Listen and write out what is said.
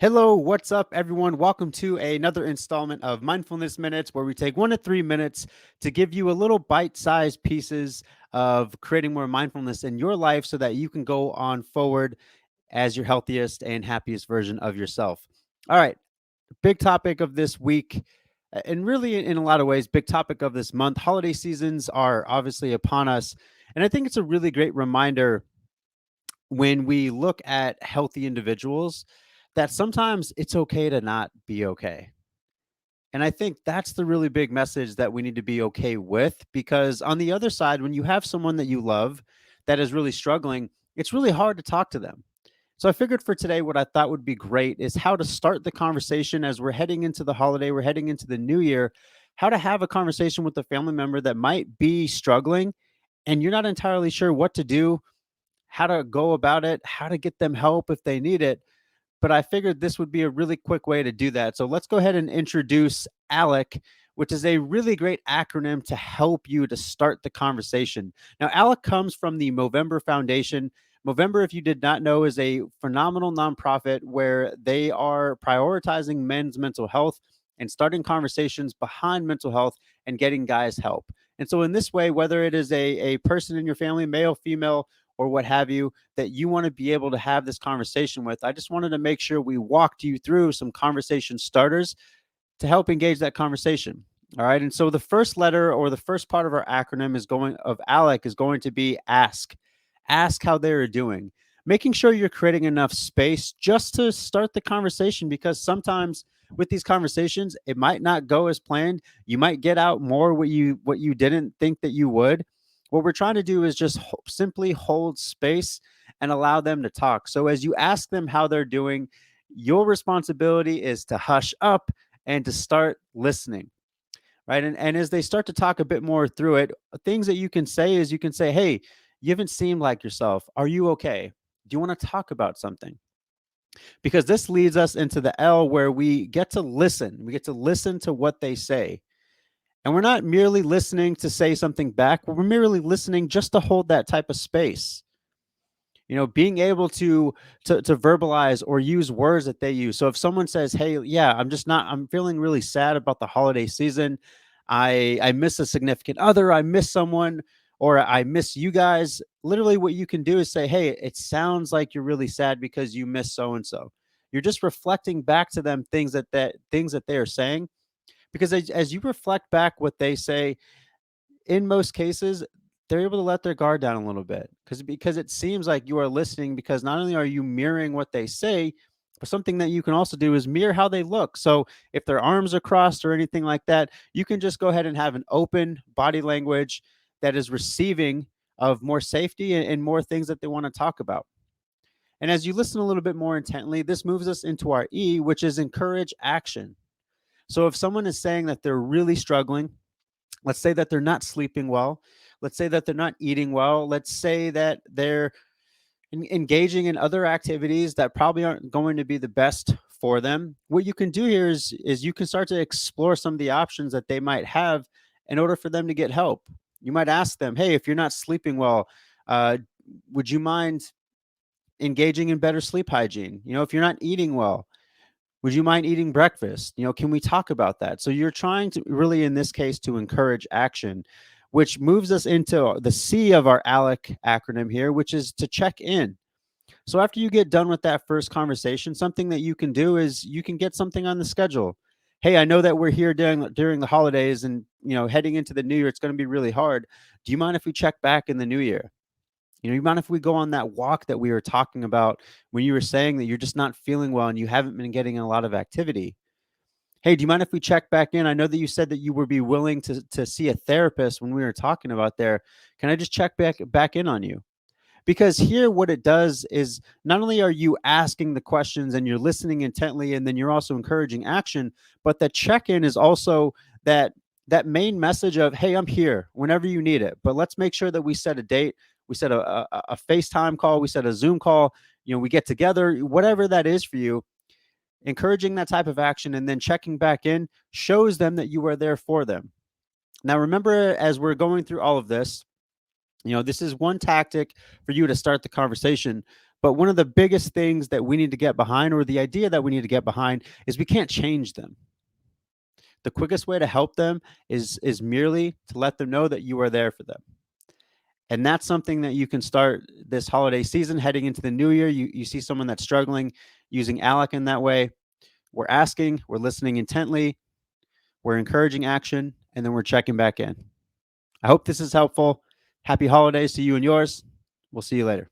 Hello, what's up, everyone? Welcome to another installment of Mindfulness Minutes, where we take 1 to 3 minutes to give you a little bite sized pieces of creating more mindfulness in your life so that you can go on forward as your healthiest and happiest version of yourself. All right, big topic of this week, and really in a lot of ways, big topic of this month. Holiday seasons are obviously upon us. And I think it's a really great reminder when we look at healthy individuals that sometimes it's okay to not be okay. And I think that's the really big message that we need to be okay with, because on the other side, when you have someone that you love that is really struggling, it's really hard to talk to them. So I figured for today, what I thought would be great is how to start the conversation as we're heading into the holiday, we're heading into the new year, how to have a conversation with a family member that might be struggling and you're not entirely sure what to do, how to go about it, how to get them help if they need it. But I figured this would be a really quick way to do that. So let's go ahead and introduce ALEC, which is a really great acronym to help you to start the conversation. Now, ALEC comes from the Movember Foundation. Movember, if you did not know, is a phenomenal nonprofit where they are prioritizing men's mental health and starting conversations behind mental health and getting guys help. And so, in this way, whether it is a person in your family, male, female, or what have you, that you want to be able to have this conversation with, I just wanted to make sure we walked you through some conversation starters to help engage that conversation. All right. And so the first letter or the first part of our acronym is going of ALEC is going to be ask. Ask how they're doing. Making sure you're creating enough space just to start the conversation, because sometimes with these conversations, it might not go as planned. You might get out more what you didn't think that you would. What we're trying to do is just simply hold space and allow them to talk. So as you ask them how they're doing, your responsibility is to hush up and to start listening, right? And as they start to talk a bit more through it, things that you can say is you can say, hey, you haven't seemed like yourself. Are you okay? Do you want to talk about something? Because this leads us into the L, where we get to listen. We get to listen to what they say. And we're not merely listening to say something back. We're merely listening just to hold that type of space. Being able to verbalize or use words that they use. So if someone says, hey, yeah, I'm feeling really sad about the holiday season. I miss a significant other, I miss someone, or I miss you guys. Literally what you can do is say, hey, it sounds like you're really sad because you miss so and so. You're just reflecting back to them things that they are saying, because as you reflect back what they say, in most cases, they're able to let their guard down a little bit, because it seems like you are listening, because not only are you mirroring what they say, but something that you can also do is mirror how they look. So if their arms are crossed or anything like that, you can just go ahead and have an open body language that is receiving of more safety and more things that they want to talk about. And as you listen a little bit more intently, this moves us into our E, which is encourage action. So if someone is saying that they're really struggling, let's say that they're not sleeping well. Let's say that they're not eating well. Let's say that they're engaging in other activities that probably aren't going to be the best for them. What you can do here is you can start to explore some of the options that they might have in order for them to get help. You might ask them, hey, if you're not sleeping well, uh, would you mind engaging in better sleep hygiene? If you're not eating well, would you mind eating breakfast? Can we talk about that? So you're trying to really, in this case, to encourage action, which moves us into the C of our ALEC acronym here, which is to check in. So after you get done with that first conversation, something that you can do is you can get something on the schedule. Hey, I know that we're here during the holidays, and heading into the new year, it's going to be really hard. Do you mind if we check back in the new year? You mind if we go on that walk that we were talking about when you were saying that you're just not feeling well and you haven't been getting a lot of activity? Hey, do you mind if we check back in? I know that you said that you would be willing to see a therapist when we were talking about there. Can I just check back in on you? Because here, what it does is not only are you asking the questions and you're listening intently, and then you're also encouraging action, but the check-in is also that main message of, hey, I'm here whenever you need it. But let's make sure that we set a date, we set a FaceTime call, we set a Zoom call, we get together, whatever that is for you. Encouraging that type of action and then checking back in shows them that you are there for them. Now, remember, as we're going through all of this, this is one tactic for you to start the conversation. But one of the biggest things that we need to get behind, or the idea that we need to get behind, is we can't change them. The quickest way to help them is merely to let them know that you are there for them. And that's something that you can start this holiday season heading into the new year. You see someone that's struggling, using ALEC in that way. We're asking, we're listening intently, we're encouraging action, and then we're checking back in. I hope this is helpful. Happy holidays to you and yours. We'll see you later.